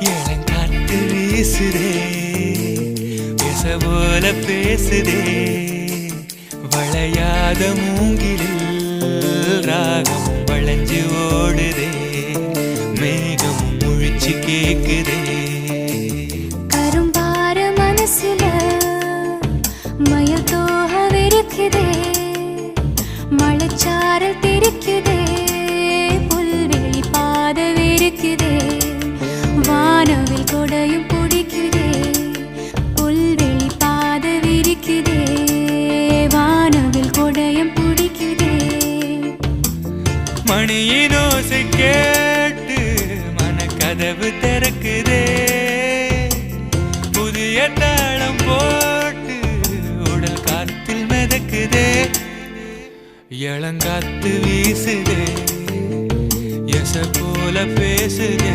இளங்காத்து வீசுதே பேச போல பேசுதே வளையாத மூங்கிலில் ராகம் வளைஞ்சு ஓடுதே மேகம் முழிச்சு கேக்குதே கரும்பார மனசுல மயில் தோகவிருக்குதே மழைச்சாரல் தெரிக்குதே புல்வெளி பாதவிருக்குதே வானவில் கொடையும் பிடிக்குதே புல்வெளி பாதவிருக்குதே வானவில் கொடையும் பிடிக்குதே மணியின் ஓசை கேட்டு மனக்கதவு திறக்குதே புதிய தாளம் போட்டு உடல் காத்தில் மிதக்குதே இளங்காத்து வீசுதே எச போல பேசுதே